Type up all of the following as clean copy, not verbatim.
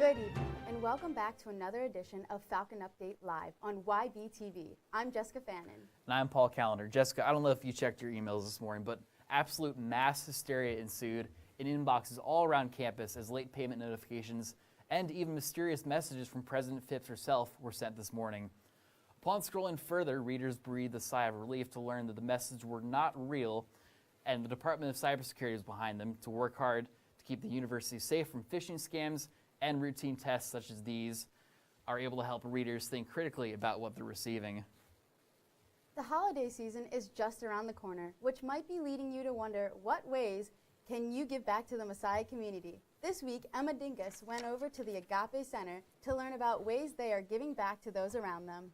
Good evening, and welcome back to another edition of Falcon Update Live on YBTV. I'm Jessica Phann. And I'm Paul Callender. Jessica, I don't know if you checked your emails this morning, but absolute mass hysteria ensued in inboxes all around campus as late payment notifications and even mysterious messages from President Phipps herself were sent this morning. Upon scrolling further, readers breathed a sigh of relief to learn that the messages were not real and the Department of Cybersecurity was behind them to work hard to keep the university safe from phishing scams, and routine tests such as these are able to help readers think critically about what they're receiving. The holiday season is just around the corner, which might be leading you to wonder what ways can you give back to the Messiah community. This week, Emma Dingus went over to the Agape Center to learn about ways they are giving back to those around them.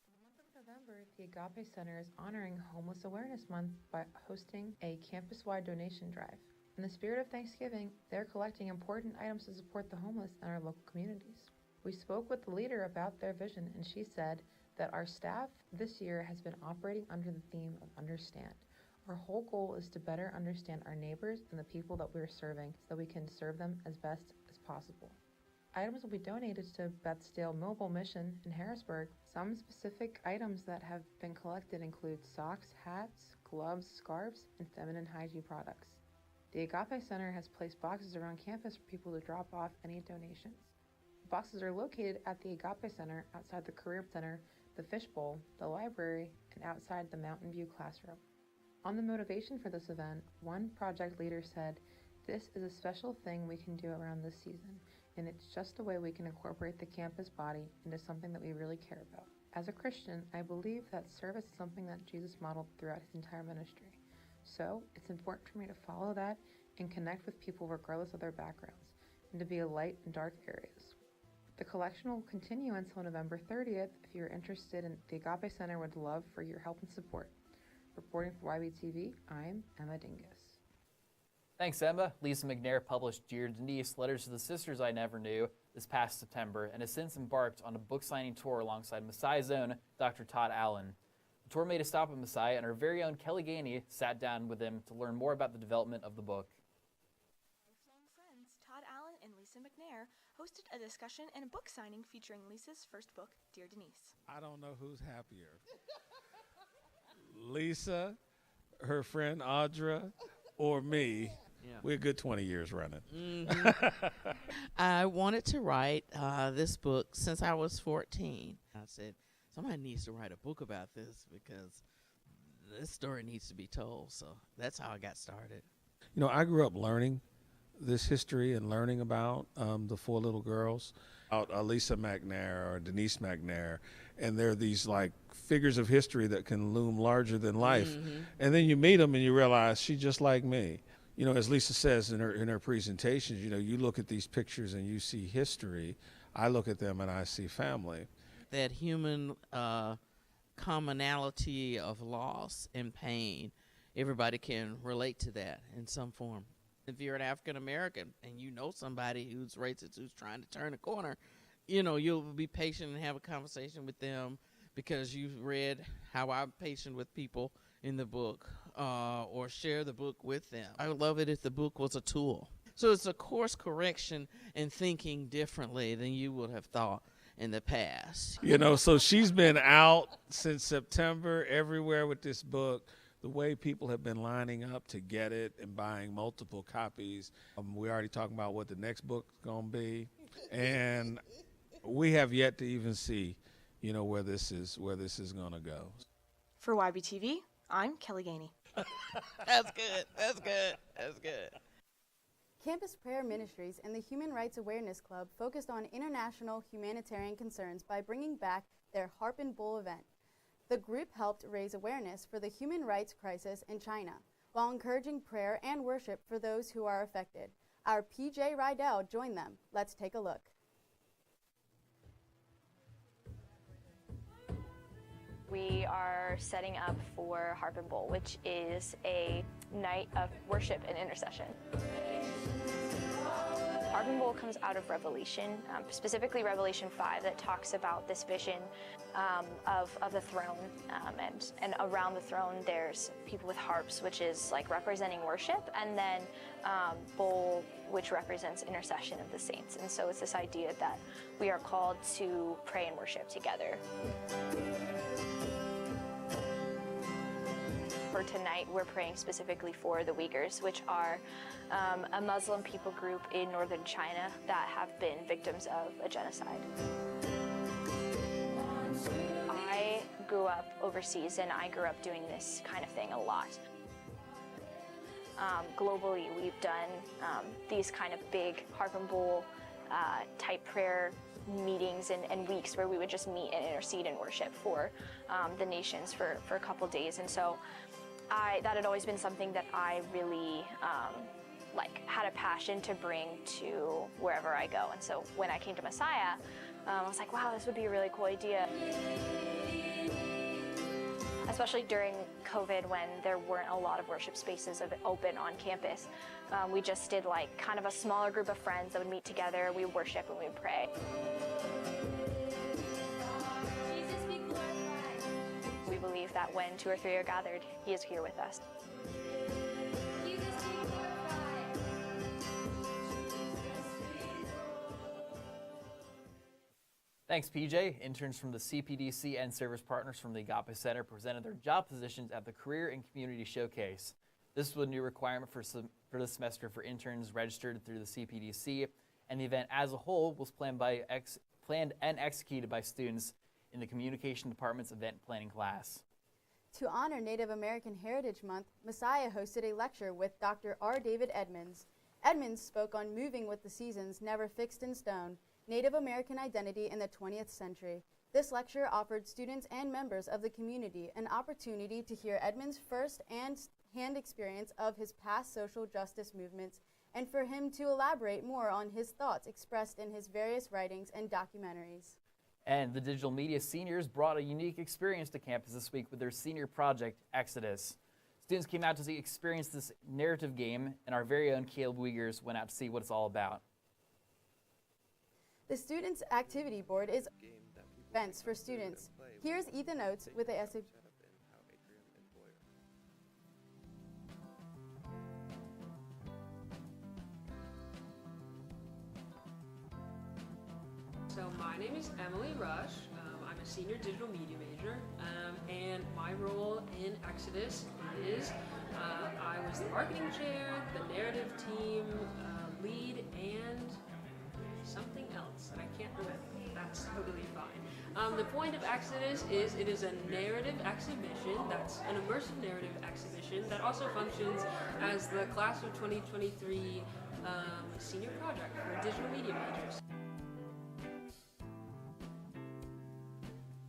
In the month of November, the Agape Center is honoring Homeless Awareness Month by hosting a campus-wide donation drive. In the spirit of Thanksgiving, they're collecting important items to support the homeless in our local communities. We spoke with the leader about their vision, and she said that our staff this year has been operating under the theme of understand. Our whole goal is to better understand our neighbors and the people that we're serving so that we can serve them as best as possible. Items will be donated to Bethsdale Mobile Mission in Harrisburg. Some specific items that have been collected include socks, hats, gloves, scarves, and feminine hygiene products. The Agape Center has placed boxes around campus for people to drop off any donations. The boxes are located at the Agape Center, outside the Career Center, the Fishbowl, the library, and outside the Mountain View classroom. On the motivation for this event, one project leader said, "This is a special thing we can do around this season, and it's just a way we can incorporate the campus body into something that we really care about. As a Christian, I believe that service is something that Jesus modeled throughout his entire ministry. So it's important for me to follow that and connect with people regardless of their backgrounds, and to be a light in dark areas." The collection will continue until November 30th. If you're interested in the Agape Center, would love for your help and support. Reporting for YBTV, I'm Emma Dingus. Thanks, Emma. Lisa McNair published Dear Denise, Letters to the Sisters I Never Knew this past September and has since embarked on a book signing tour alongside Messiah's own Dr. Todd Allen. The tour made a stop at Messiah, and our very own Keli Ganey sat down with him to learn more about the development of the book. Lifelong friends Todd Allen and Lisa McNair hosted a discussion and a book signing featuring Lisa's first book, Dear Denise. I don't know who's happier. Lisa, her friend Audra, or me. Yeah. We're a good 20 years running. Mm-hmm. I wanted to write this book since I was 14. I said, somebody needs to write a book about this because this story needs to be told. So that's how I got started. You know, I grew up learning this history and learning about the four little girls, Lisa McNair or Denise McNair, and they're these like figures of history that can loom larger than life. Mm-hmm. And then you meet them and you realize she's just like me. You know, as Lisa says in her presentations, you know, you look at these pictures and you see history. I look at them and I see family. That human commonality of loss and pain, everybody can relate to that in some form. If you're an African American and you know somebody who's racist, who's trying to turn a corner, you know, you'll be patient and have a conversation with them because you've read how I'm patient with people in the book or share the book with them. I would love it if the book was a tool. So it's a course correction and thinking differently than you would have thought in the past. You know, so she's been out since September everywhere with this book. The way people have been lining up to get it and buying multiple copies. We're already talking about what the next book's going to be. And we have yet to even see, you know, where this is going to go. For YBTV, I'm Keli Ganey. That's good. That's good. That's good. Campus Prayer Ministries and the Human Rights Awareness Club focused on international humanitarian concerns by bringing back their Harp and Bowl event. The group helped raise awareness for the human rights crisis in China, while encouraging prayer and worship for those who are affected. Our PJ Rydell joined them. Let's take a look. We are setting up for Harp and Bowl, which is a night of worship and intercession. Harping Bowl comes out of Revelation, specifically Revelation 5, that talks about this vision of the throne, and around the throne there's people with harps, which is like representing worship, and then bowl, which represents intercession of the saints. And so it's this idea that we are called to pray and worship together. For tonight, we're praying specifically for the Uyghurs, which are a Muslim people group in northern China that have been victims of a genocide. I grew up overseas, and I grew up doing this kind of thing a lot. Globally, we've done these kind of big Harp and Bowl type prayer meetings and weeks where we would just meet and intercede and worship for the nations for a couple days. And so that had always been something that I really had a passion to bring to wherever I go. And so when I came to Messiah, I was like, wow, this would be a really cool idea. Especially during COVID, when there weren't a lot of worship spaces open on campus. We just did kind of a smaller group of friends that would meet together, we would worship and we would pray. We believe that when 2 or 3 are gathered, He is here with us. Thanks, PJ. Interns from the CPDC and service partners from the Agape Center presented their job positions at the Career and Community Showcase. This was a new requirement for the semester for interns registered through the CPDC, and the event as a whole was planned and executed by students in the Communication Department's event planning class. To honor Native American Heritage Month, Messiah hosted a lecture with Dr. R. David Edmonds. Edmonds spoke on moving with the seasons, never fixed in stone, Native American identity in the 20th century. This lecture offered students and members of the community an opportunity to hear Edmonds' first-hand experience of his past social justice movements, and for him to elaborate more on his thoughts expressed in his various writings and documentaries. And the digital media seniors brought a unique experience to campus this week with their senior project, Exodus. Students came out to experience this narrative game, and our very own Caleb Uyghurs went out to see what it's all about. The Students' Activity Board is events for students. Here's Ethan Oates with the essay. So my name is Emily Rush. I'm a senior digital media major, and my role in Exodus is I was the marketing chair, the narrative team lead, and something else that I can't remember. That's totally fine. The point of Exodus is it is a narrative exhibition, that's an immersive narrative exhibition that also functions as the class of 2023 senior project for digital media majors.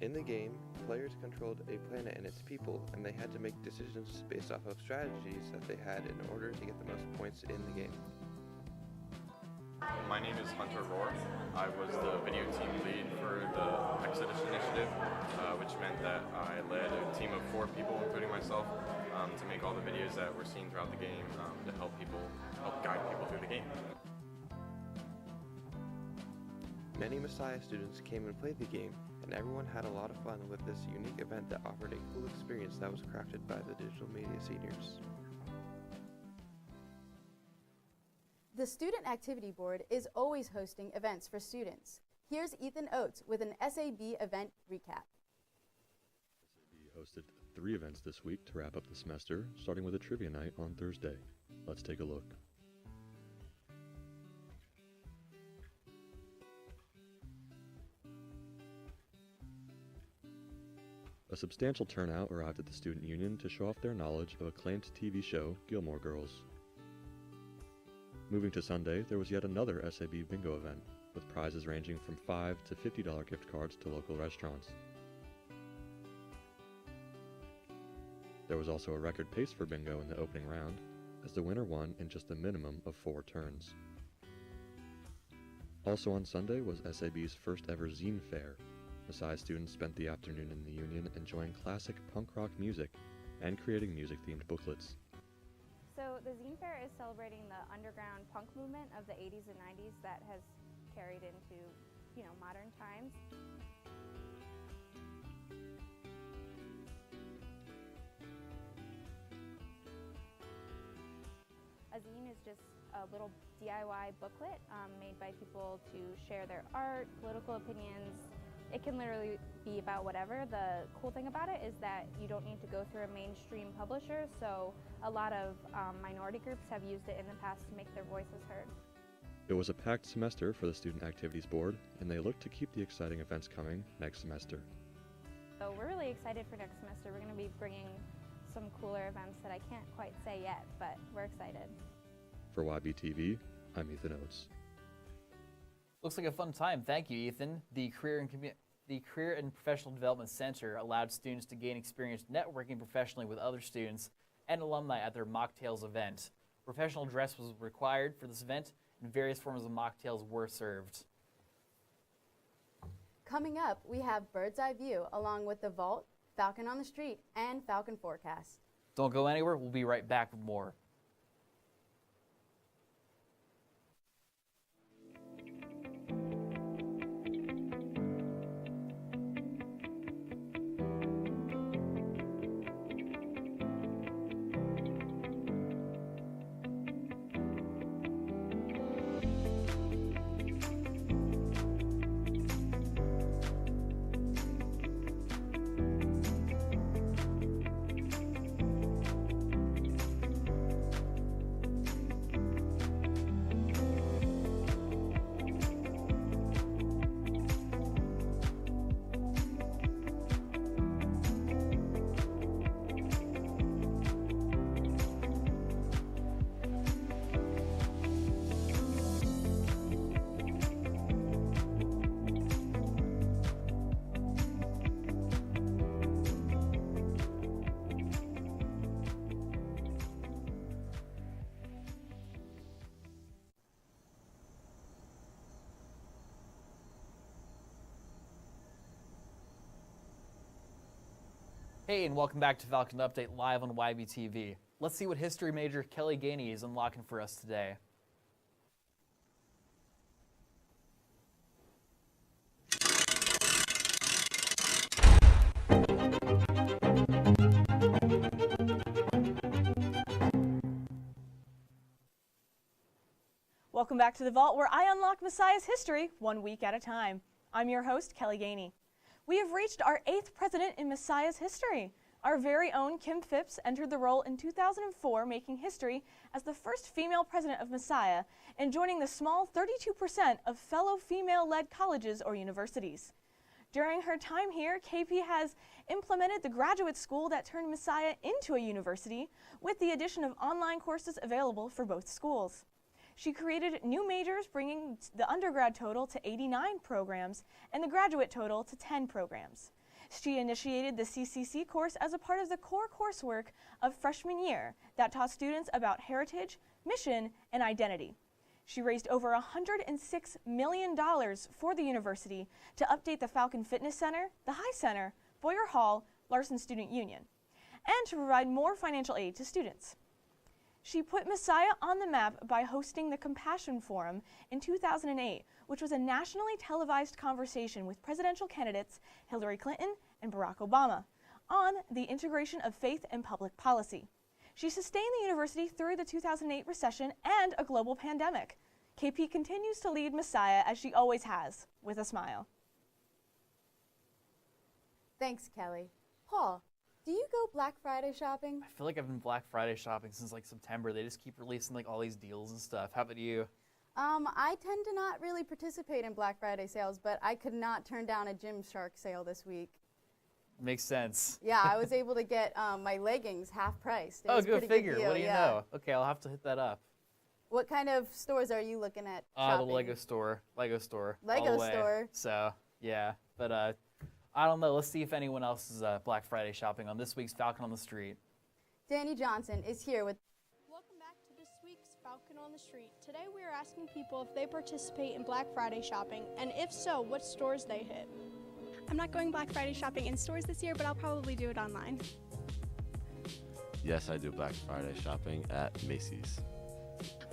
In the game, players controlled a planet and its people, and they had to make decisions based off of strategies that they had in order to get the most points in the game. My name is Hunter Rohr. I was the video team lead for the Exodus initiative, which meant that I led a team of 4 people, including myself, to make all the videos that were seen throughout the game to help guide people through the game. Many Messiah students came and played the game, and everyone had a lot of fun with this unique event that offered a cool experience that was crafted by the digital media seniors. The Student Activity Board is always hosting events for students. Here's Ethan Oates with an SAB event recap. SAB hosted 3 events this week to wrap up the semester, starting with a trivia night on Thursday. Let's take a look. A substantial turnout arrived at the Student Union to show off their knowledge of acclaimed TV show Gilmore Girls. Moving to Sunday, there was yet another SAB bingo event, with prizes ranging from $5 to $50 gift cards to local restaurants. There was also a record pace for bingo in the opening round, as the winner won in just a minimum of 4 turns. Also on Sunday was SAB's first ever zine fair. Messiah students spent the afternoon in the Union enjoying classic punk rock music and creating music-themed booklets. So the Zine Fair is celebrating the underground punk movement of the 80s and 90s that has carried into, modern times. A zine is just a little DIY booklet made by people to share their art, political opinions. It can literally be about whatever. The cool thing about it is that you don't need to go through a mainstream publisher, so a lot of minority groups have used it in the past to make their voices heard. It was a packed semester for the Student Activities Board, and they look to keep the exciting events coming next semester. So we're really excited for next semester. We're going to be bringing some cooler events that I can't quite say yet, but we're excited. For YBTV, I'm Ethan Oates. Looks like a fun time. Thank you, Ethan. The Career and Professional Development Center allowed students to gain experience networking professionally with other students and alumni at their mocktails event. Professional dress was required for this event, and various forms of mocktails were served. Coming up, we have Bird's Eye View along with The Vault, Falcon on the Street, and Falcon Forecast. Don't go anywhere. We'll be right back with more. Hey, and welcome back to Falcon Update live on YBTV. Let's see what history major Keli Ganey is unlocking for us today. Welcome back to the Vault, where I unlock Messiah's history 1 week at a time. I'm your host, Keli Ganey. We have reached our 8th president in Messiah's history. Our very own Kim Phipps entered the role in 2004, making history as the first female president of Messiah and joining the small 32% of fellow female-led colleges or universities. During her time here, KP has implemented the graduate school that turned Messiah into a university with the addition of online courses available for both schools. She created new majors, bringing the undergrad total to 89 programs and the graduate total to 10 programs. She initiated the CCC course as a part of the core coursework of freshman year that taught students about heritage, mission, and identity. She raised over $106 million for the university to update the Falcon Fitness Center, the High Center, Boyer Hall, Larson Student Union, and to provide more financial aid to students. She put Messiah on the map by hosting the Compassion Forum in 2008, which was a nationally televised conversation with presidential candidates Hillary Clinton and Barack Obama on the integration of faith and public policy. She sustained the university through the 2008 recession and a global pandemic. KP continues to lead Messiah as she always has, with a smile. Thanks, Kelly. Paul, do you go Black Friday shopping? I feel like I've been Black Friday shopping since like September. They just keep releasing like all these deals and stuff. How about you? I tend to not really participate in Black Friday sales, but I could not turn down a Gymshark sale this week. Makes sense. Yeah, I was able to get my leggings half priced. Oh, go figure. What do you know? Okay, I'll have to hit that up. What kind of stores are you looking at The shopping? Lego store. Lego store. Lego all the way. store. So, yeah. But I don't know. Let's see if anyone else is Black Friday shopping on this week's Falcon on the Street. Danny Johnson is here with... Welcome back to this week's Falcon on the Street. Today we are asking people if they participate in Black Friday shopping, and if so, what stores they hit. I'm not going Black Friday shopping in stores this year, but I'll probably do it online. Yes, I do Black Friday shopping at Macy's.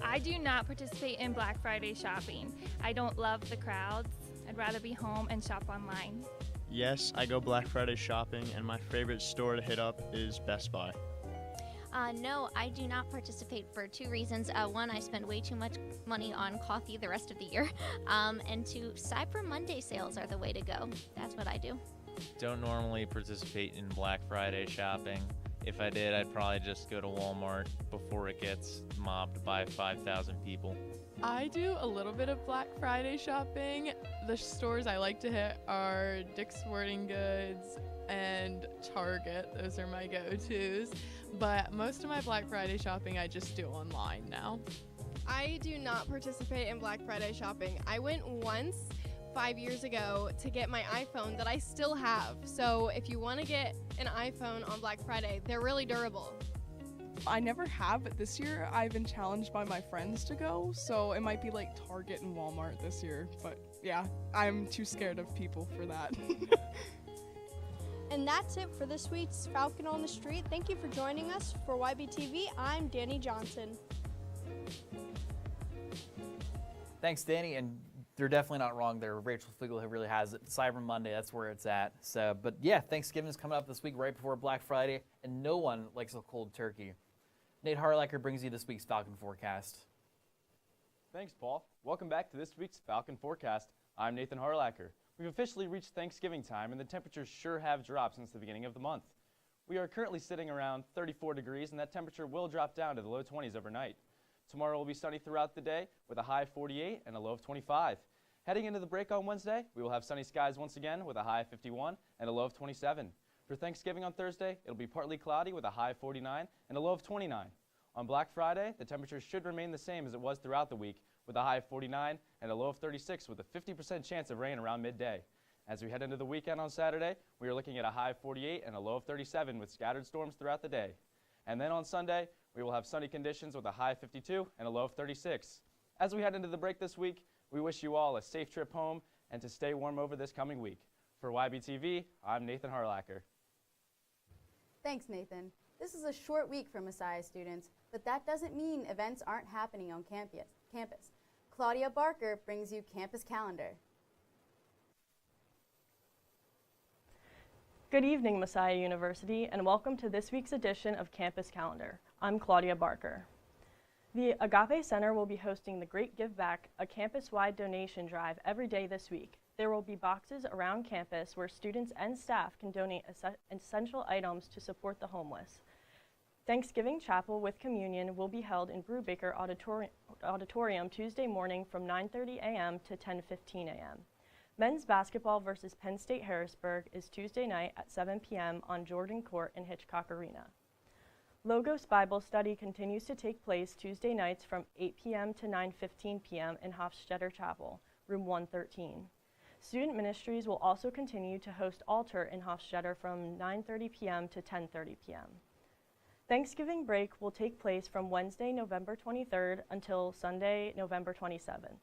I do not participate in Black Friday shopping. I don't love the crowds. I'd rather be home and shop online. Yes, I go Black Friday shopping, and my favorite store to hit up is Best Buy. No, I do not participate for two reasons. One, I spend way too much money on coffee the rest of the year. And two, Cyber Monday sales are the way to go. That's what I do. Don't normally participate in Black Friday shopping. If I did, I'd probably just go to Walmart before it gets mobbed by 5,000 people. I do a little bit of Black Friday shopping. The stores I like to hit are Dick's Sporting Goods and Target. Those are my go-tos. But most of my Black Friday shopping I just do online now. I do not participate in Black Friday shopping. I went once 5 years ago to get my iPhone that I still have. So if you want to get an iPhone on Black Friday, they're really durable. I never have, but this year I've been challenged by my friends to go, so it might be like Target and Walmart this year. But yeah, I'm too scared of people for that. And that's it for this week's Falcon on the Street. Thank you for joining us. For YBTV, I'm Danny Johnson. Thanks, Danny, and they're definitely not wrong there. Rachel Flegel really has it. Cyber Monday, that's where it's at. So, but yeah, Thanksgiving is coming up this week right before Black Friday, and no one likes a cold turkey. Nate Harlacher brings you this week's Falcon Forecast. Thanks, Paul. Welcome back to this week's Falcon Forecast. I'm Nathan Harlacher. We've officially reached Thanksgiving time, and the temperatures sure have dropped since the beginning of the month. We are currently sitting around 34 degrees, and that temperature will drop down to the low 20s overnight. Tomorrow will be sunny throughout the day with a high of 48 and a low of 25. Heading into the break on Wednesday, we will have sunny skies once again with a high of 51 and a low of 27. For Thanksgiving on Thursday, it'll be partly cloudy with a high of 49 and a low of 29. On Black Friday, the temperature should remain the same as it was throughout the week with a high of 49 and a low of 36 with a 50% chance of rain around midday. As we head into the weekend on Saturday, we are looking at a high of 48 and a low of 37 with scattered storms throughout the day. And then on Sunday, we will have sunny conditions with a high of 52 and a low of 36. As we head into the break this week, we wish you all a safe trip home and to stay warm over this coming week. For YBTV, I'm Nathan Harlacher. Thanks, Nathan. This is a short week for Messiah students, but that doesn't mean events aren't happening on campus. Claudia Barker brings you Campus Calendar. Good evening, Messiah University, and welcome to this week's edition of Campus Calendar. I'm Claudia Barker. The Agape Center will be hosting the Great Give Back, a campus-wide donation drive every day this week. There will be boxes around campus where students and staff can donate essential items to support the homeless. Thanksgiving Chapel with Communion will be held in Brubaker Auditorium Tuesday morning from 9:30 a.m. to 10:15 a.m. Men's basketball versus Penn State Harrisburg is Tuesday night at 7 p.m. on Jordan Court in Hitchcock Arena. Logos Bible Study continues to take place Tuesday nights from 8 p.m. to 9:15 p.m. in Hofstetter Chapel, room 113. Student Ministries will also continue to host Altar in Hofstetter from 9:30 p.m. to 10:30 p.m. Thanksgiving break will take place from Wednesday, November 23rd until Sunday, November 27th.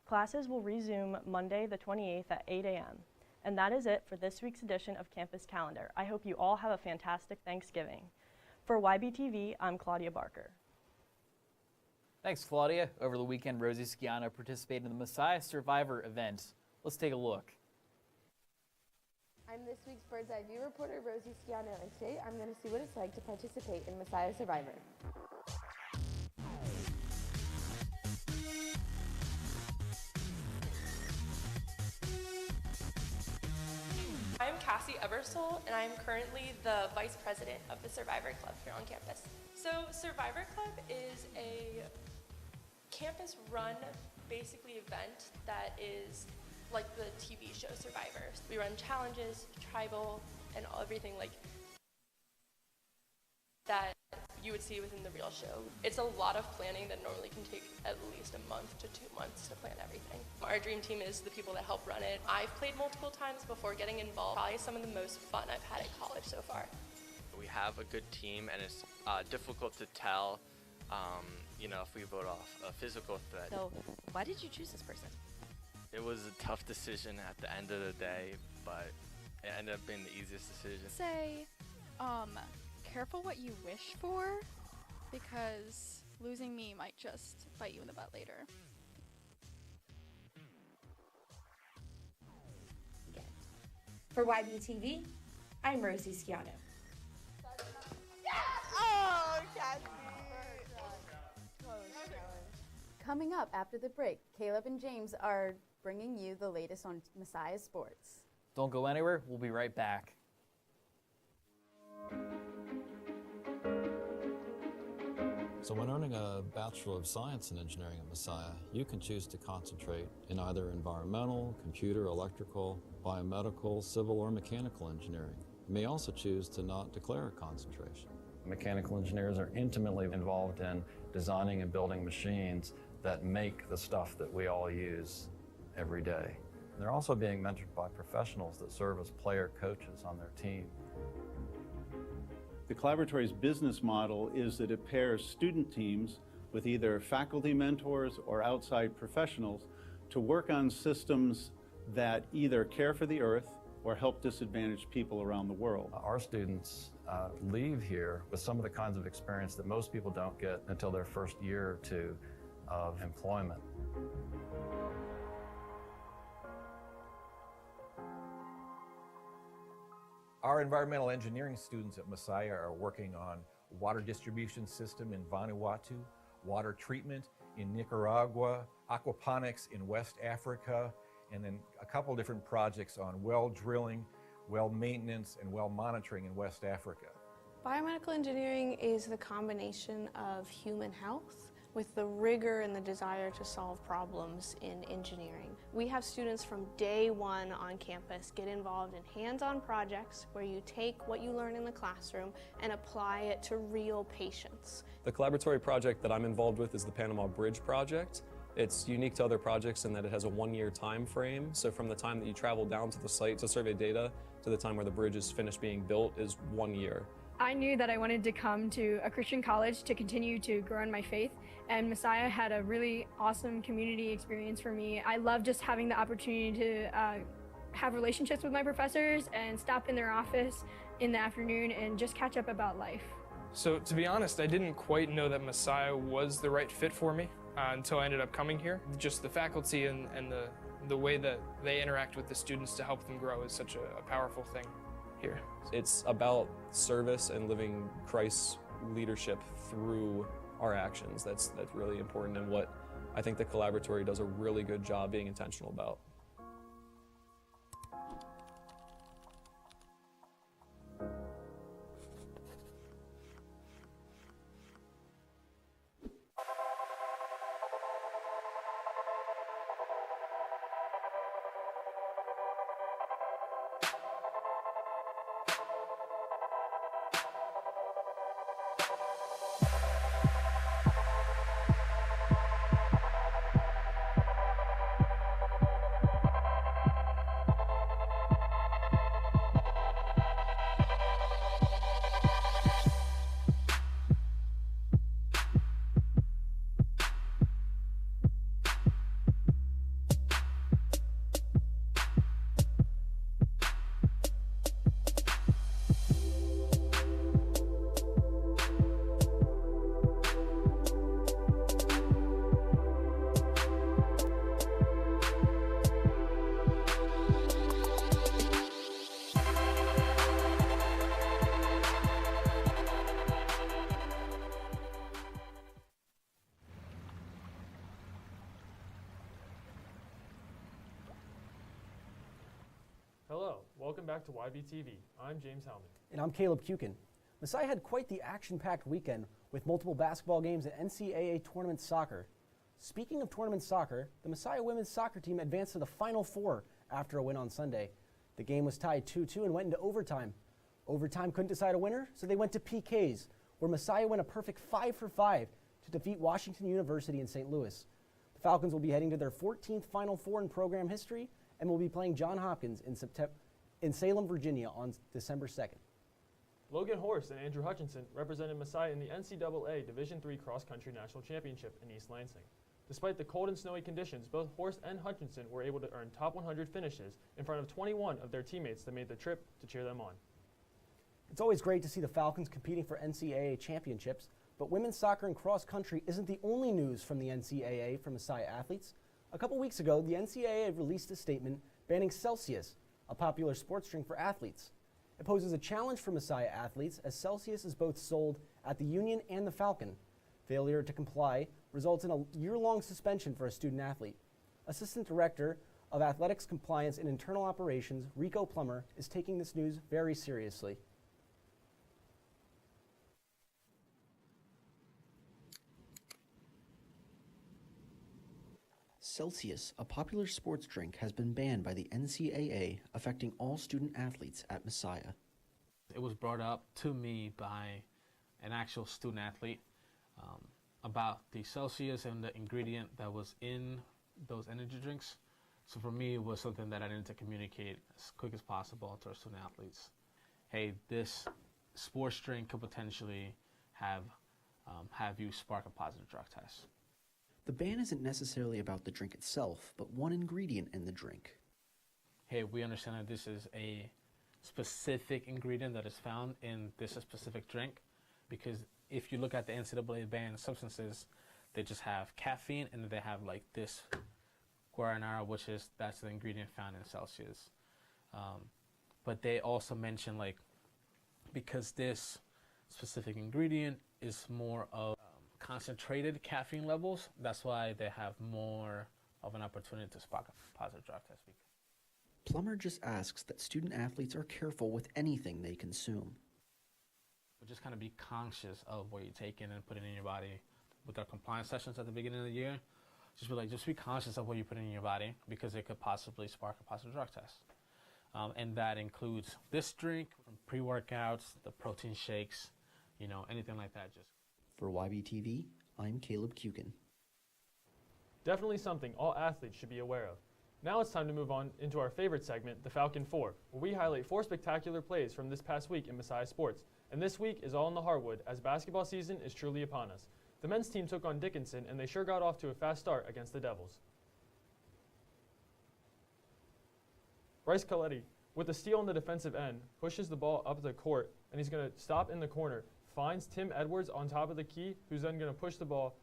Classes will resume Monday, the 28th at 8 a.m. And that is it for this week's edition of Campus Calendar. I hope you all have a fantastic Thanksgiving. For YBTV, I'm Claudia Barker. Thanks, Claudia. Over the weekend, Rosie Schiano participated in the Messiah Survivor event. Let's take a look. I'm this week's Bird's Eye View reporter, Rosie Schiano, and today I'm going to see what it's like to participate in Messiah Survivor. I'm Cassie Ebersole, and I'm currently the Vice President of the Survivor Club here on campus. So Survivor Club is a campus-run, basically, event that is like the TV show Survivor. We run challenges, tribal, and everything like that you would see within the real show. It's a lot of planning that normally can take at least a month to 2 months to plan everything. Our dream team is the people that help run it. I've played multiple times before getting involved. Probably some of the most fun I've had at college so far. We have a good team, and it's difficult to tell, if we vote off a physical threat. So, why did you choose this person? It was a tough decision at the end of the day, but it ended up being the easiest decision. Say, careful what you wish for, because losing me might just bite you in the butt later. For YBTV, I'm Rosie Schiano. Oh, Cassie! Coming up after the break, Caleb and James are bringing you the latest on Messiah sports. Don't go anywhere. We'll be right back. So when earning a Bachelor of Science in Engineering at Messiah, you can choose to concentrate in either environmental, computer, electrical, biomedical, civil, or mechanical engineering. You may also choose to not declare a concentration. Mechanical engineers are intimately involved in designing and building machines that make the stuff that we all use every day. They're also being mentored by professionals that serve as player coaches on their team. The Collaboratory's business model is that it pairs student teams with either faculty mentors or outside professionals to work on systems that either care for the earth or help disadvantaged people around the world. Our students leave here with some of the kinds of experience that most people don't get until their first year or two of employment. Our environmental engineering students at Messiah are working on water distribution system in Vanuatu, water treatment in Nicaragua, aquaponics in West Africa, and then a couple different projects on well drilling, well maintenance, and well monitoring in West Africa. Biomedical engineering is the combination of human health with the rigor and the desire to solve problems in engineering. We have students from day one on campus get involved in hands-on projects where you take what you learn in the classroom and apply it to real patients. The collaboratory project that I'm involved with is the Panama Bridge project. It's unique to other projects in that it has a one-year time frame. So from the time that you travel down to the site to survey data to the time where the bridge is finished being built is 1 year. I knew that I wanted to come to a Christian college to continue to grow in my faith, and Messiah had a really awesome community experience for me. I love just having the opportunity to have relationships with my professors and stop in their office in the afternoon and just catch up about life. So to be honest, I didn't quite know that Messiah was the right fit for me until I ended up coming here. Just the faculty and the way that they interact with the students to help them grow is such a powerful thing here. It's about service and living Christ's leadership through our actions. That's really important, and what I think the Collaboratory does a really good job being intentional about. Hello, welcome back to YBTV. I'm James Hellman. And I'm Caleb Kukin. Messiah had quite the action-packed weekend with multiple basketball games and NCAA tournament soccer. Speaking of tournament soccer, the Messiah women's soccer team advanced to the Final Four after a win on Sunday. The game was tied 2-2 and went into overtime. Overtime couldn't decide a winner, so they went to PKs, where Messiah went a perfect 5-for-5 to defeat Washington University in St. Louis. The Falcons will be heading to their 14th Final Four in program history and will be playing Johns Hopkins in Salem, Virginia on December 2nd. Logan Horst and Andrew Hutchinson represented Messiah in the NCAA Division III Cross Country National Championship in East Lansing. Despite the cold and snowy conditions, both Horst and Hutchinson were able to earn top 100 finishes in front of 21 of their teammates that made the trip to cheer them on. It's always great to see the Falcons competing for NCAA championships, but women's soccer and cross country isn't the only news from the NCAA for Messiah athletes. A couple weeks ago, the NCAA released a statement banning Celsius, a popular sports drink for athletes. It poses a challenge for Messiah athletes as Celsius is both sold at the Union and the Falcon. Failure to comply results in a year-long suspension for a student athlete. Assistant Director of Athletics Compliance and Internal Operations, Rico Plummer, is taking this news very seriously. Celsius, a popular sports drink, has been banned by the NCAA, affecting all student athletes at Messiah. It was brought up to me by an actual student athlete about the Celsius and the ingredient that was in those energy drinks. So for me, it was something that I needed to communicate as quick as possible to our student athletes. Hey, this sports drink could potentially have you spark a positive drug test. The ban isn't necessarily about the drink itself, but one ingredient in the drink. Hey, we understand that this is a specific ingredient that is found in this specific drink, because if you look at the NCAA banned substances, they just have caffeine and they have like this guaranara, that's the ingredient found in Celsius. But they also mention like, because this specific ingredient is more of concentrated caffeine levels, that's why they have more of an opportunity to spark a positive drug test. Plummer just asks that student athletes are careful with anything they consume. But just kind of be conscious of what you're taking and putting in your body. With our compliance sessions at the beginning of the year, just be conscious of what you put in your body, because it could possibly spark a positive drug test. And that includes this drink, from pre-workouts, the protein shakes, anything like that. For YBTV, I'm Caleb Kukin. Definitely something all athletes should be aware of. Now it's time to move on into our favorite segment, the Falcon 4, where we highlight 4 spectacular plays from this past week in Messiah sports. And this week is all in the hardwood, as basketball season is truly upon us. The men's team took on Dickinson, and they sure got off to a fast start against the Devils. Bryce Coletti, with a steal on the defensive end, pushes the ball up the court, and he's going to stop in the corner, finds Tim Edwards on top of the key, who's then going to push the ball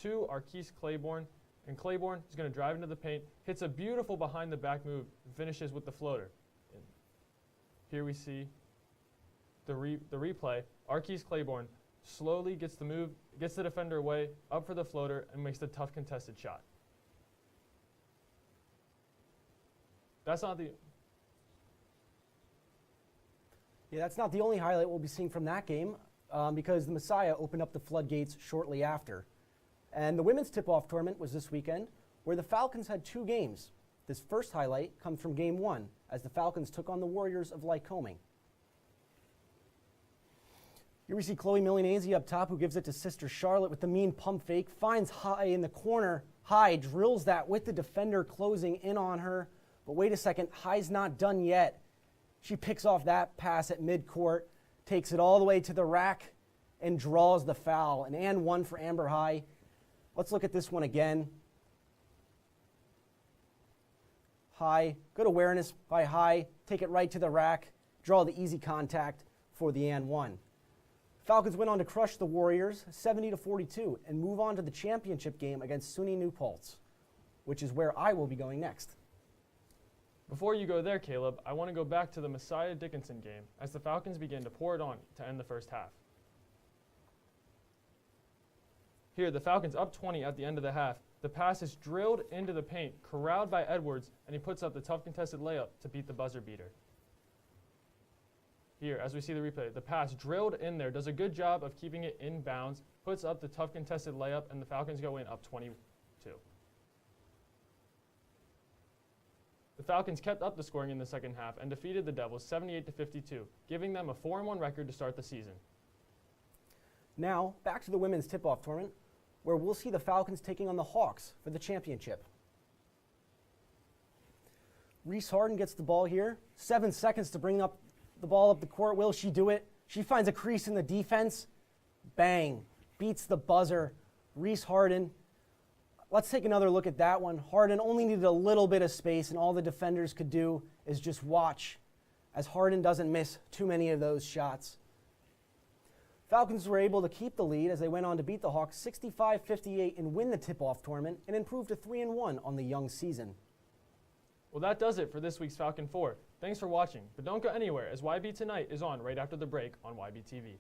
to Arquise Claiborne, and Claiborne is going to drive into the paint, hits a beautiful behind-the-back move, and finishes with the floater. And here we see the replay. Arquise Claiborne slowly gets the defender away, up for the floater, and makes the tough contested shot. That's not the only highlight we'll be seeing from that game, because the Messiah opened up the floodgates shortly after. And the women's tip-off tournament was this weekend, where the Falcons had 2 games. This first highlight comes from Game 1, as the Falcons took on the Warriors of Lycoming. Here we see Chloe Milanese up top, who gives it to sister Charlotte with the mean pump fake, finds High in the corner. High drills that with the defender closing in on her. But wait a second, High's not done yet. She picks off that pass at midcourt, takes it all the way to the rack, and draws the foul. An and 1 for Amber High. Let's look at this one again. High, good awareness by High, take it right to the rack, draw the easy contact for the and 1. Falcons went on to crush the Warriors 70-42 and move on to the championship game against SUNY New Paltz, which is where I will be going next. Before you go there, Caleb, I want to go back to the Messiah Dickinson game as the Falcons began to pour it on to end the first half. Here, the Falcons up 20 at the end of the half. The pass is drilled into the paint, corralled by Edwards, and he puts up the tough contested layup to beat the buzzer beater. Here, as we see the replay, the pass drilled in there, does a good job of keeping it in bounds, puts up the tough contested layup, and the Falcons go in up 22. The Falcons kept up the scoring in the second half and defeated the Devils 78-52, giving them a 4-1 record to start the season. Now, back to the women's tip-off tournament, where we'll see the Falcons taking on the Hawks for the championship. Reese Harden gets the ball here. 7 seconds to bring up the ball up the court. Will she do it? She finds a crease in the defense. Bang. Beats the buzzer. Reese Harden. Let's take another look at that one. Harden only needed a little bit of space, and all the defenders could do is just watch as Harden doesn't miss too many of those shots. Falcons were able to keep the lead as they went on to beat the Hawks 65-58 and win the tip-off tournament and improve to 3-1 on the young season. Well, that does it for this week's Falcon 4. Thanks for watching, but don't go anywhere as YB Tonight is on right after the break on YBTV.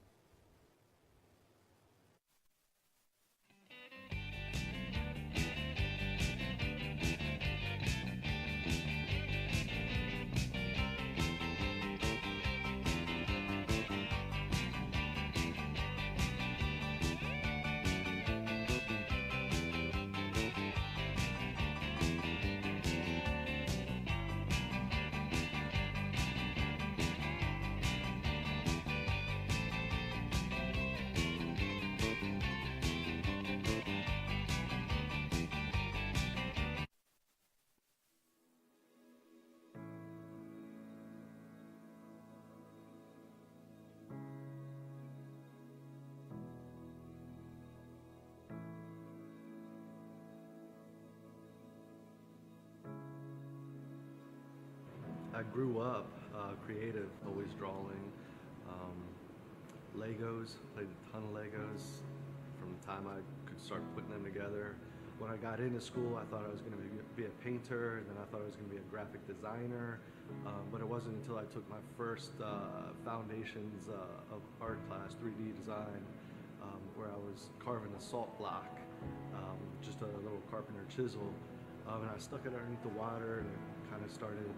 I grew up creative, always drawing, Legos, played a ton of Legos from the time I could start putting them together. When I got into school, I thought I was going to be a painter, and then I thought I was going to be a graphic designer, but it wasn't until I took my first foundations of art class, 3D design, where I was carving a salt block, just a little carpenter chisel, and I stuck it underneath the water, and it kind of started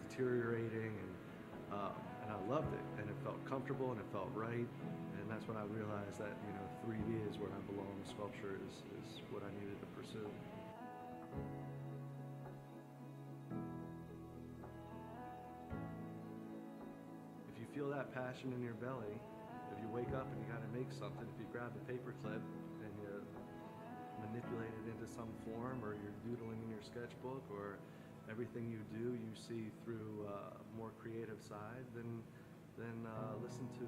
deteriorating, and I loved it, and it felt comfortable, and it felt right, and that's when I realized that 3D is where I belong. Sculpture is what I needed to pursue. If you feel that passion in your belly, if you wake up and you got to make something, if you grab a paper clip and you manipulate it into some form, or you're doodling in your sketchbook, or everything you do you see through a more creative side, then listen to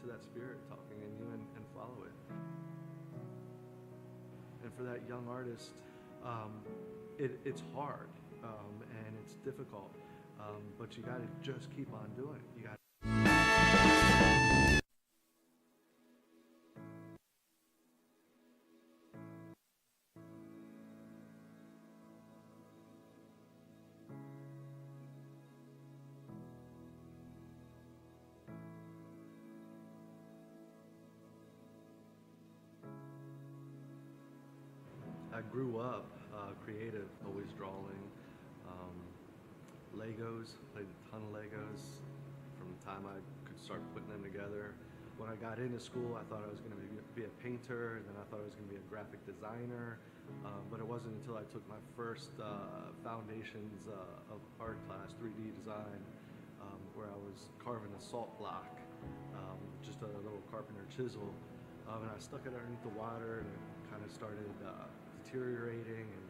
that spirit talking in you and follow it. And for that young artist, it's hard and it's difficult, but you got to just keep on doing it. You got. I grew up creative, always drawing, Legos, played a ton of Legos from the time I could start putting them together. When I got into school, I thought I was going to be a painter, and then I thought I was going to be a graphic designer, but it wasn't until I took my first foundations of art class, 3D design, where I was carving a salt block, just a little carpenter chisel, and I stuck it underneath the water, and it kind of started deteriorating, and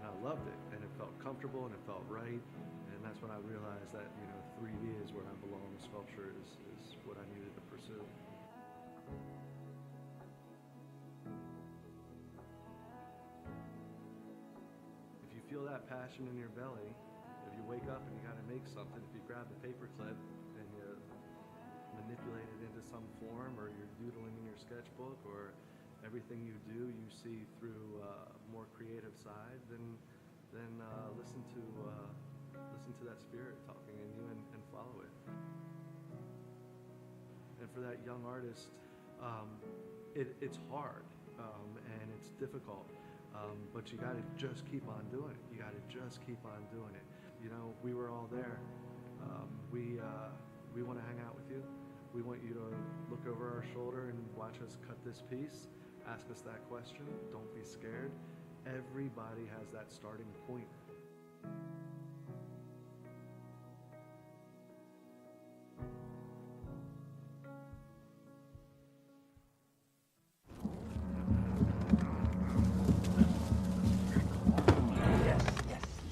I loved it, and it felt comfortable, and it felt right, and that's when I realized that 3D is where I belong. Sculpture is what I needed to pursue. If you feel that passion in your belly, if you wake up and you got to make something, if you grab a paper clip and you manipulate it into some form, or you're doodling in your sketchbook, or everything you do you see through a more creative side, then listen to that spirit talking in you and follow it. And for that young artist, it's hard and it's difficult, but you got to just keep on doing it. You got to just keep on doing it. We were all there. We want to hang out with you. We want you to look over our shoulder and watch us cut this piece. Ask us that question. Don't be scared. Everybody has that starting point.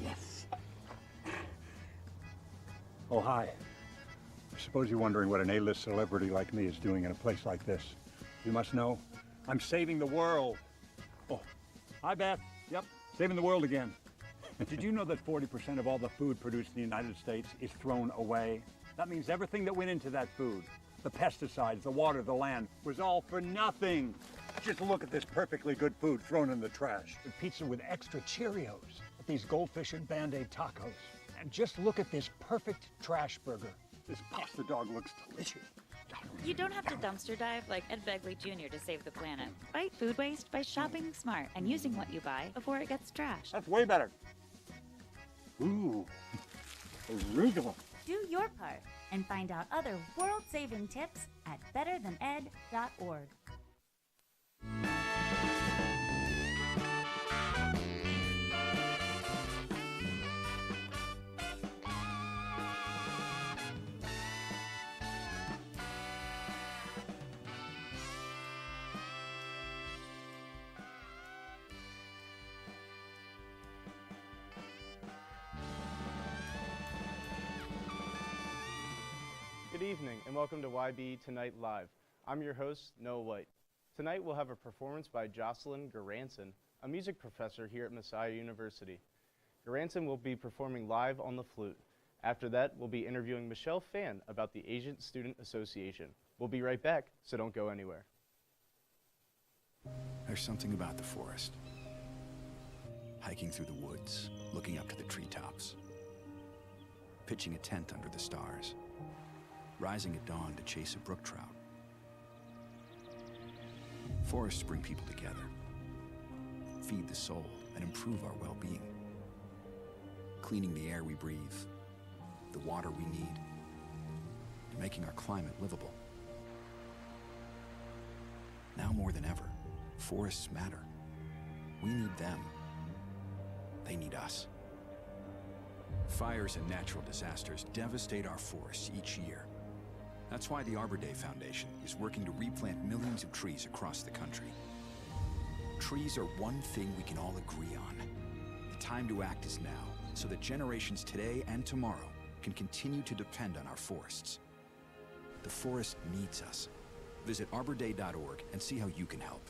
Yes. Oh, hi. I suppose you're wondering what an A-list celebrity like me is doing in a place like this. You must know, I'm saving the world. Oh, hi, Beth. Yep, saving the world again. Did you know that 40% of all the food produced in the United States is thrown away? That means everything that went into that food, the pesticides, the water, the land, was all for nothing. Just look at this perfectly good food thrown in the trash. The pizza with extra Cheerios, these goldfish and Band-Aid tacos. And just look at this perfect trash burger. This pasta dog looks delicious. You don't have to dumpster dive like Ed Begley Jr. to save the planet. Fight food waste by shopping smart and using what you buy before it gets trashed. That's way better. Ooh, arugula. Do your part and find out other world-saving tips at betterthaned.org. Good evening and welcome to YB Tonight Live. I'm your host, Noah White. Tonight we'll have a performance by Jocelyn Goranson, a music professor here at Messiah University. Goranson will be performing live on the flute. After that, we'll be interviewing Michelle Phann about the Asian Student Association. We'll be right back, so don't go anywhere. There's something about the forest. Hiking through the woods, looking up to the treetops. Pitching a tent under the stars. Rising at dawn to chase a brook trout. Forests bring people together, feed the soul, and improve our well-being. Cleaning the air we breathe, the water we need, and making our climate livable. Now more than ever, forests matter. We need them. They need us. Fires and natural disasters devastate our forests each year. That's why the Arbor Day Foundation is working to replant millions of trees across the country. Trees are one thing we can all agree on. The time to act is now, so that generations today and tomorrow can continue to depend on our forests. The forest needs us. Visit arborday.org and see how you can help.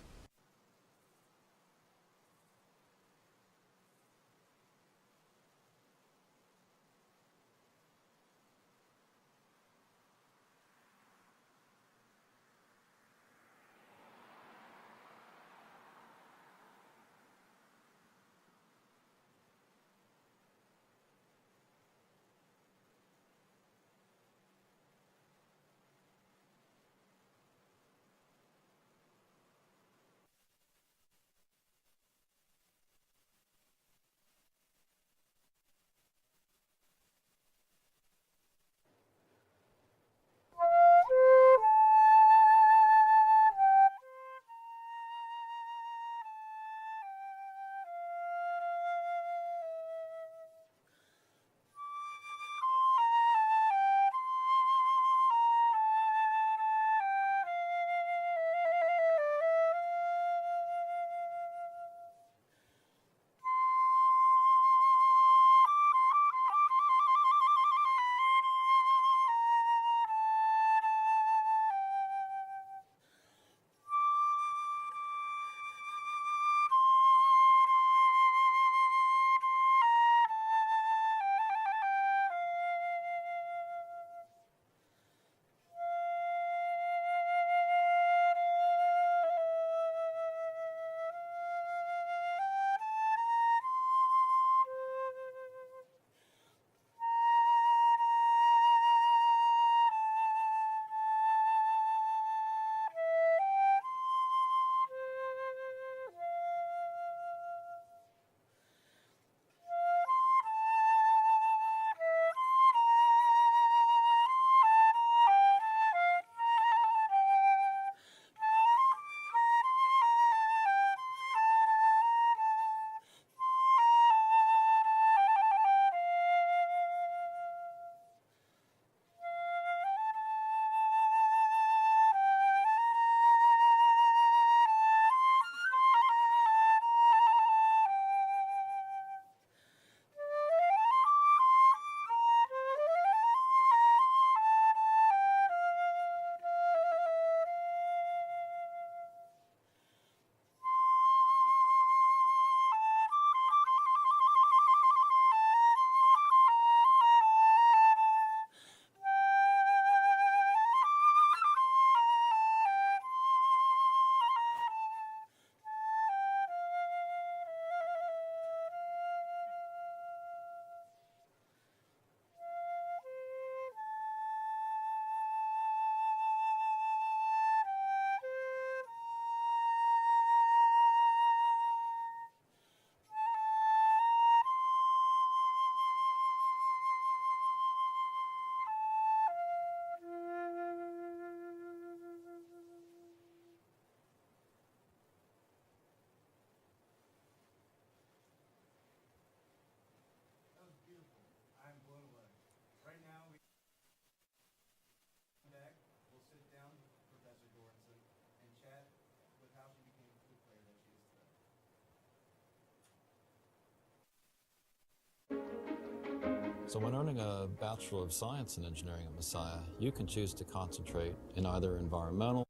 So when earning a Bachelor of Science in Engineering at Messiah, you can choose to concentrate in either environmental,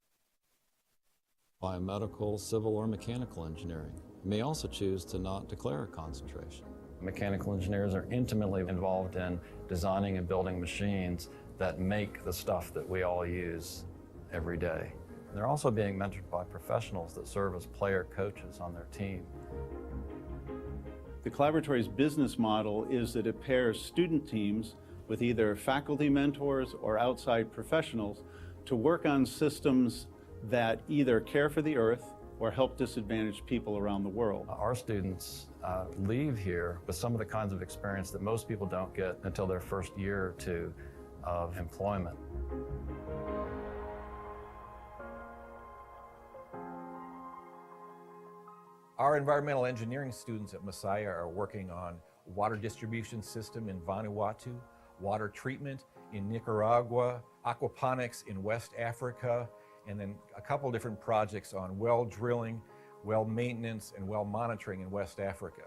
biomedical, civil, or mechanical engineering. You may also choose to not declare a concentration. Mechanical engineers are intimately involved in designing and building machines that make the stuff that we all use every day. They're also being mentored by professionals that serve as player coaches on their team. The Collaboratory's business model is that it pairs student teams with either faculty mentors or outside professionals to work on systems that either care for the earth or help disadvantaged people around the world. Our students leave here with some of the kinds of experience that most people don't get until their first year or two of employment. Our environmental engineering students at Messiah are working on water distribution system in Vanuatu, water treatment in Nicaragua, aquaponics in West Africa, and then a couple different projects on well drilling, well maintenance, and well monitoring in West Africa.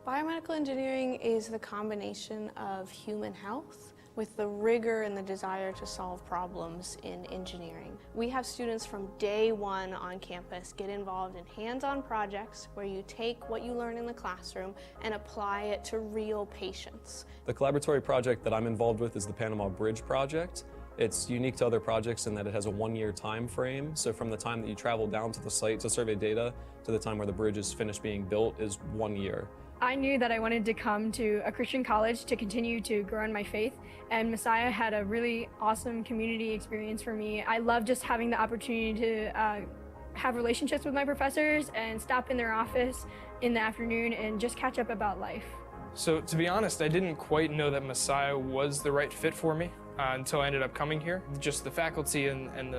Biomedical engineering is the combination of human health with the rigor and the desire to solve problems in engineering. We have students from day one on campus get involved in hands-on projects where you take what you learn in the classroom and apply it to real patients. The collaboratory project that I'm involved with is the Panama Bridge project. It's unique to other projects in that it has a 1-year time frame. So from the time that you travel down to the site to survey data to the time where the bridge is finished being built is 1 year. I knew that I wanted to come to a Christian college to continue to grow in my faith, and Messiah had a really awesome community experience for me. I love just having the opportunity to have relationships with my professors and stop in their office in the afternoon and just catch up about life. So to be honest, I didn't quite know that Messiah was the right fit for me until I ended up coming here. Just the faculty and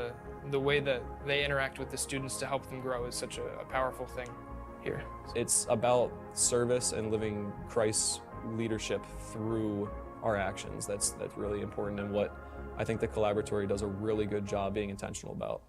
the way that they interact with the students to help them grow is such a powerful thing here. It's about service and living Christ's leadership through our actions. That's really important, and what I think the Collaboratory does a really good job being intentional about.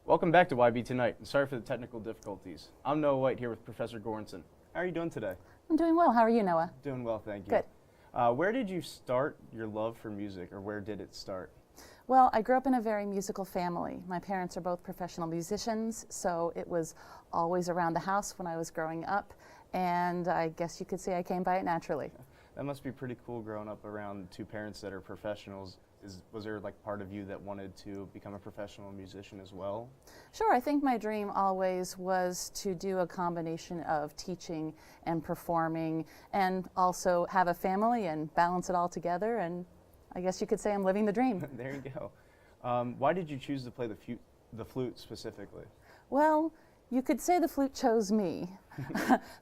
Welcome back to YB Tonight, and sorry for the technical difficulties. I'm Noah White here with Professor Goranson. How are you doing today? I'm doing well. How are you, Noah? Doing well, thank you. Good. Where did you start your love for music, or where did it start? Well, I grew up in a very musical family. My parents are both professional musicians, so it was always around the house when I was growing up, and I guess you could say I came by it naturally. That must be pretty cool growing up around two parents that are professionals. Was there like part of you that wanted to become a professional musician as well? Sure, I think my dream always was to do a combination of teaching and performing and also have a family and balance it all together, and I guess you could say I'm living the dream. There you go. Why did you choose to play the flute specifically? Well, you could say the flute chose me.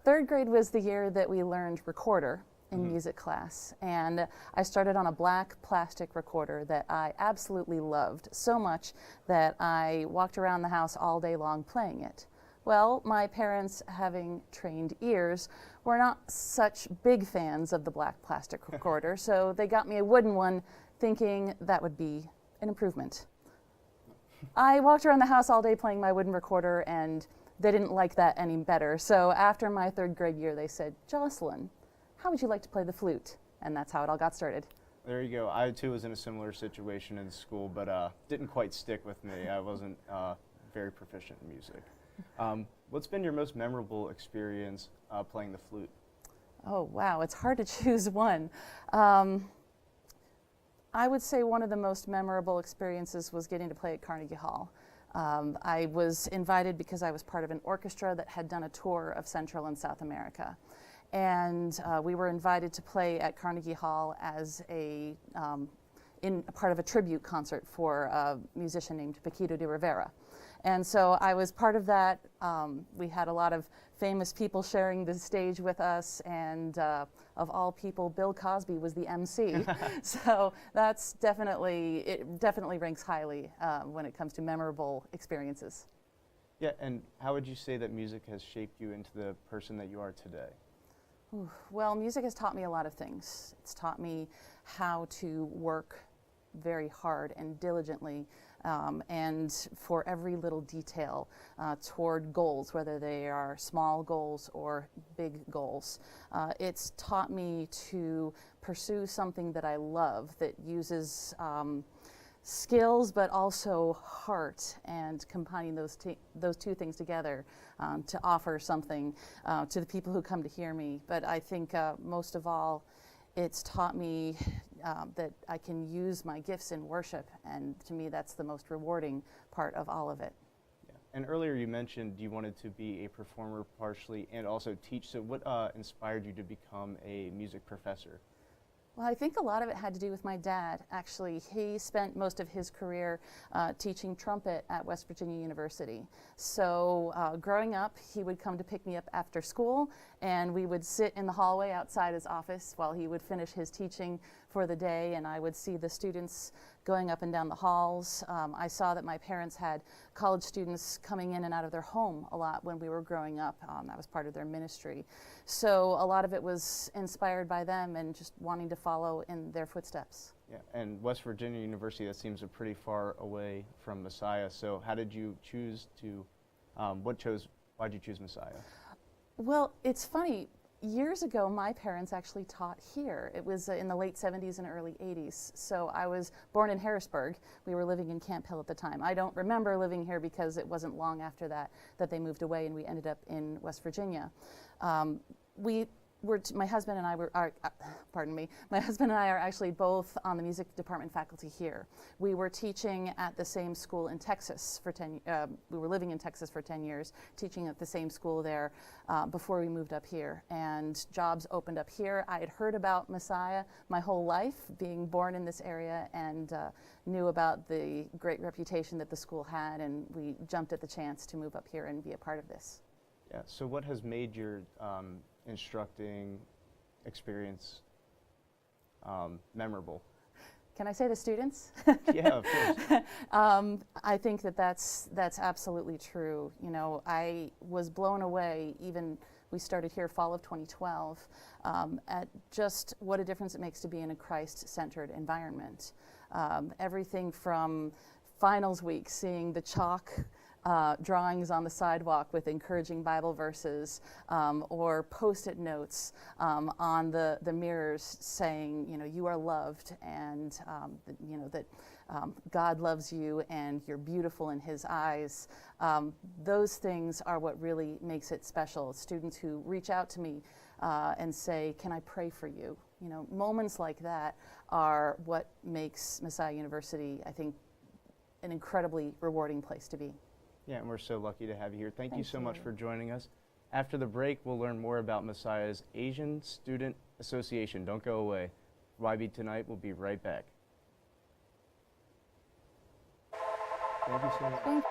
3rd grade was the year that we learned recorder in music class, and I started on a black plastic recorder that I absolutely loved so much that I walked around the house all day long playing it. Well, my parents, having trained ears, were not such big fans of the black plastic recorder, so they got me a wooden one thinking that would be an improvement. I walked around the house all day playing my wooden recorder, and they didn't like that any better. So after my 3rd grade year, they said, Jocelyn, how would you like to play the flute? And that's how it all got started. There you go. I too was in a similar situation in school, but didn't quite stick with me. I wasn't very proficient in music. What's been your most memorable experience playing the flute? Oh, wow, it's hard to choose one. I would say one of the most memorable experiences was getting to play at Carnegie Hall. I was invited because I was part of an orchestra that had done a tour of Central and South America. And we were invited to play at Carnegie Hall as in part of a tribute concert for a musician named Paquito de Rivera. And so I was part of that. We had a lot of famous people sharing the stage with us, and of all people, Bill Cosby was the MC. So that's it definitely ranks highly when it comes to memorable experiences. Yeah, and how would you say that music has shaped you into the person that you are today? Well, music has taught me a lot of things. It's taught me how to work very hard and diligently and for every little detail toward goals, whether they are small goals or big goals. It's taught me to pursue something that I love, that uses skills but also heart, and combining those two things together to offer something to the people who come to hear me. But I think most of all, it's taught me that I can use my gifts in worship, and to me that's the most rewarding part of all of it. Yeah. And earlier you mentioned you wanted to be a performer partially and also teach, so what inspired you to become a music professor? Well, I think a lot of it had to do with my dad, actually. He spent most of his career teaching trumpet at West Virginia University. So growing up, he would come to pick me up after school, and we would sit in the hallway outside his office while he would finish his teaching for the day, and I would see the students going up and down the halls. I saw that my parents had college students coming in and out of their home a lot when we were growing up. That was part of their ministry. So a lot of it was inspired by them and just wanting to follow in their footsteps. Yeah, and West Virginia University, that seems pretty far away from Messiah. So how did you choose to, why'd you choose Messiah? Well, it's funny. Years ago, my parents actually taught here. It was in the late 70s and early 80s. So I was born in Harrisburg. We were living in Camp Hill at the time. I don't remember living here because it wasn't long after that they moved away and we ended up in West Virginia. My husband and I are actually both on the music department faculty here. We were teaching at the same school in Texas for we were living in Texas for 10 years, teaching at the same school there before we moved up here. And jobs opened up here. I had heard about Messiah my whole life, being born in this area, and knew about the great reputation that the school had, and we jumped at the chance to move up here and be a part of this. Yeah, so what has made your instructing experience memorable? Can I say the students? Yeah, of course. I think that's absolutely true. You know, I was blown away, even we started here fall of 2012, at just what a difference it makes to be in a Christ-centered environment. Everything from finals week, seeing the chalk drawings on the sidewalk with encouraging Bible verses, or post-it notes on the mirrors saying, you know, you are loved, and that God loves you and you're beautiful in His eyes. Those things are what really makes it special. Students who reach out to me and say, can I pray for you? You know, moments like that are what makes Messiah University, I think, an incredibly rewarding place to be. Yeah, and we're so lucky to have you here. Thank you so much for joining us. After the break, we'll learn more about Messiah's Asian Student Association. Don't go away. YB Tonight will be right back. Thank you so much.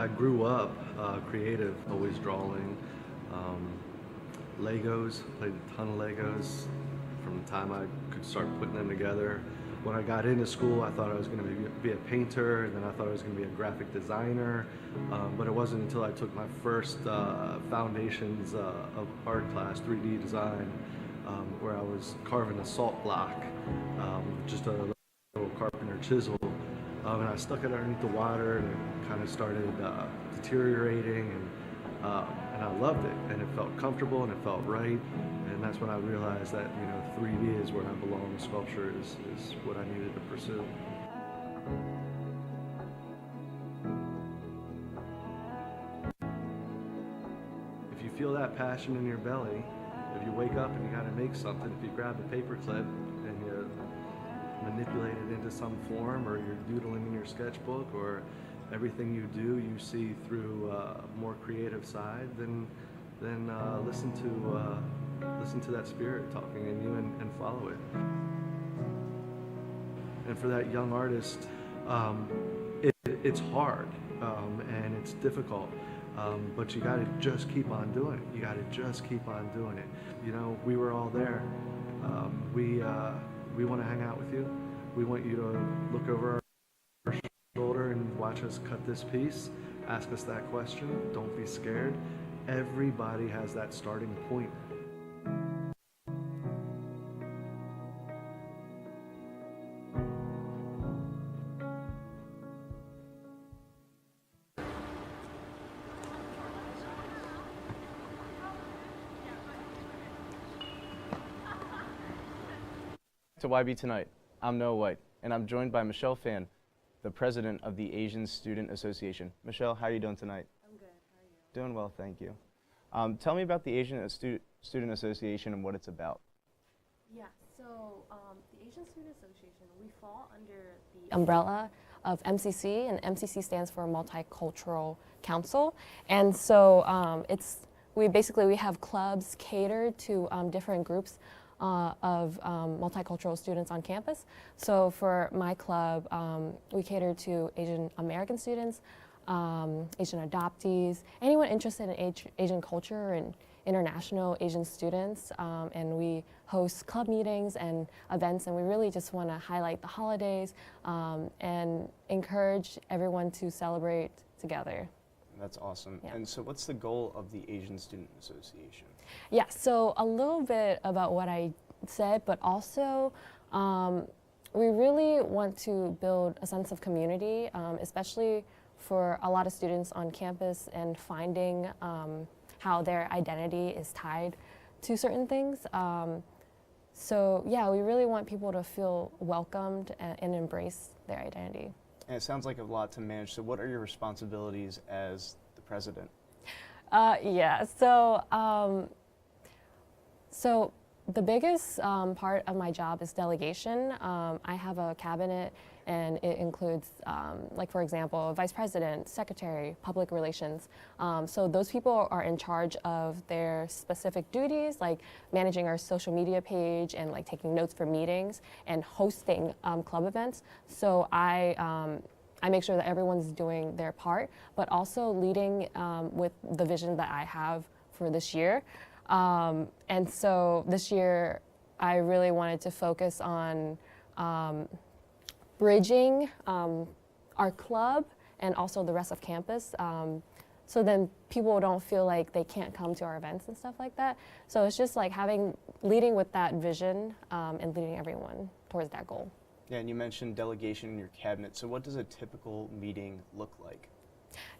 I grew up creative, always drawing. Legos, played a ton of Legos from the time I could start putting them together. When I got into school, I thought I was going to be a painter, and then I thought I was going to be a graphic designer, but it wasn't until I took my first foundations of art class, 3D design, where I was carving a salt block, just a little carpenter chisel, and I stuck it underneath the water, and it kind of started deteriorating, and I loved it, and it felt comfortable, and it felt right, and that's when I realized that 3D is where I belong. Sculpture is what I needed to pursue. If you feel that passion in your belly, if you wake up and you got to make something, if you grab a paper clip and you manipulate it into some form, or you're doodling in your sketchbook, or everything you do you see through a more creative side, then listen to that spirit talking in you and follow it. And for that young artist, it's hard and it's difficult, but you got to just keep on doing it. You got to just keep on doing it. We were all there. We want to hang out with you. We want you to look over our shoulder and watch us cut this piece. Ask us that question. Don't be scared. Everybody has that starting point. To YB Tonight, I'm Noah White, and I'm joined by Michelle Phann, the president of the Asian Student Association. Michelle, how are you doing tonight? I'm good. How are you? Doing well, thank you. Tell me about the Asian Student Association and what it's about. Yeah, so the Asian Student Association, we fall under the umbrella of MCC, and MCC stands for Multicultural Council. And so we have clubs catered to different groups of multicultural students on campus. So for my club, we cater to Asian American students, Asian adoptees, anyone interested in Asian culture and international Asian students, and we host club meetings and events, and we really just want to highlight the holidays and encourage everyone to celebrate together. That's awesome. Yeah. And so what's the goal of the Asian Student Association? Yeah, so a little bit about what I said, but also we really want to build a sense of community, especially for a lot of students on campus, and finding how their identity is tied to certain things. So yeah, we really want people to feel welcomed and embrace their identity. And it sounds like a lot to manage, so what are your responsibilities as the president? Yeah, so the biggest part of my job is delegation. I have a cabinet, and it includes, like for example, vice president, secretary, public relations. So those people are in charge of their specific duties, like managing our social media page and like taking notes for meetings and hosting club events. So I make sure that everyone's doing their part, but also leading with the vision that I have for this year. And so this year, I really wanted to focus on bridging our club and also the rest of campus, so then people don't feel like they can't come to our events and stuff like that. So it's just like leading with that vision and leading everyone towards that goal. Yeah, and you mentioned delegation in your cabinet. So what does a typical meeting look like?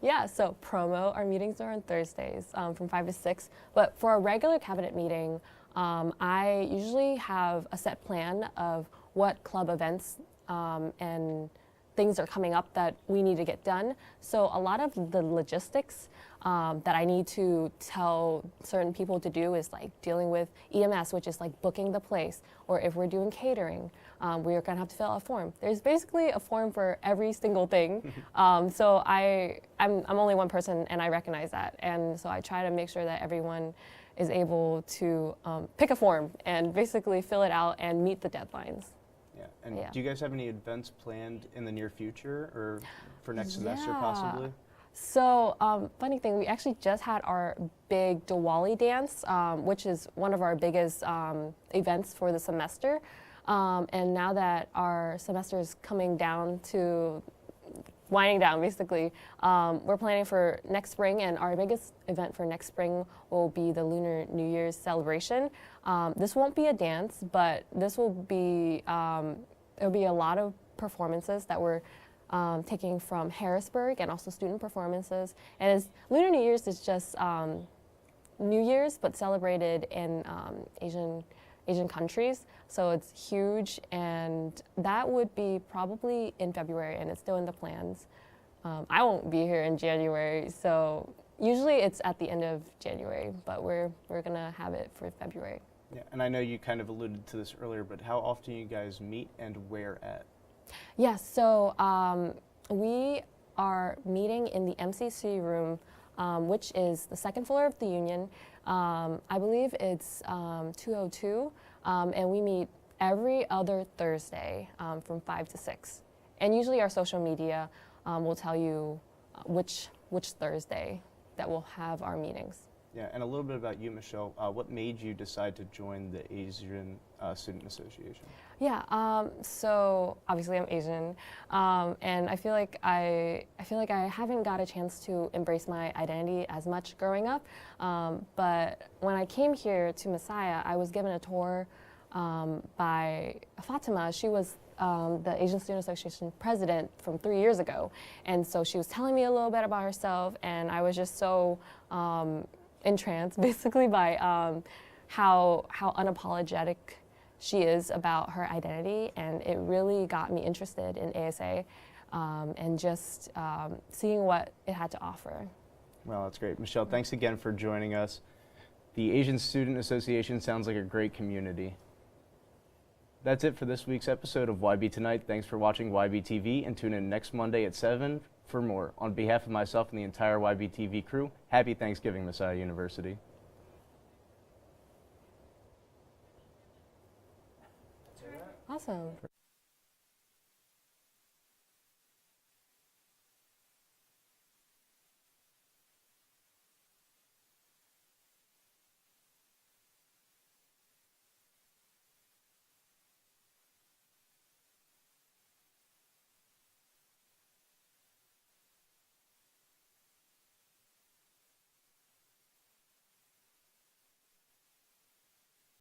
Yeah, so our meetings are on Thursdays from 5 to 6. But for a regular cabinet meeting, I usually have a set plan of what club events and things are coming up that we need to get done. So a lot of the logistics that I need to tell certain people to do is like dealing with EMS, which is like booking the place, or if we're doing catering, we're gonna have to fill out a form. There's basically a form for every single thing. So I'm only one person, and I recognize that. And so I try to make sure that everyone is able to pick a form and basically fill it out and meet the deadlines. Yeah, and do you guys have any events planned in the near future or for next semester possibly? So, funny thing, we actually just had our big Diwali dance, which is one of our biggest events for the semester. And now that our semester is coming down to winding down, basically, we're planning for next spring, and our biggest event for next spring will be the Lunar New Year's celebration. This won't be a dance, but this will be, there'll be a lot of performances that we're taking from Harrisburg and also student performances. And Lunar New Year's is just New Year's, but celebrated in Asian countries. So it's huge, and that would be probably in February, and it's still in the plans. I won't be here in January, so usually it's at the end of January, but we're gonna have it for February. Yeah, and I know you kind of alluded to this earlier, but how often do you guys meet and where at? Yeah, so we are meeting in the MCC room, which is the second floor of the Union. I believe it's 202, and we meet every other Thursday from 5 to 6. And usually our social media will tell you which Thursday that we'll have our meetings. Yeah, and a little bit about you, Michelle. What made you decide to join the Asian Student Association? Yeah, so obviously I'm Asian, and I feel like I haven't got a chance to embrace my identity as much growing up. But when I came here to Messiah, I was given a tour by Fatima. She was the Asian Student Association president from 3 years ago, and so she was telling me a little bit about herself, and I was just so entranced, basically, by how unapologetic she is about her identity, and it really got me interested in ASA and just seeing what it had to offer. Well, that's great. Michelle, thanks again for joining us. The Asian Student Association sounds like a great community. That's it for this week's episode of YB Tonight. Thanks for watching YBTV, and tune in next Monday at 7 for more. On behalf of myself and the entire YBTV crew, happy Thanksgiving, Messiah University. Awesome.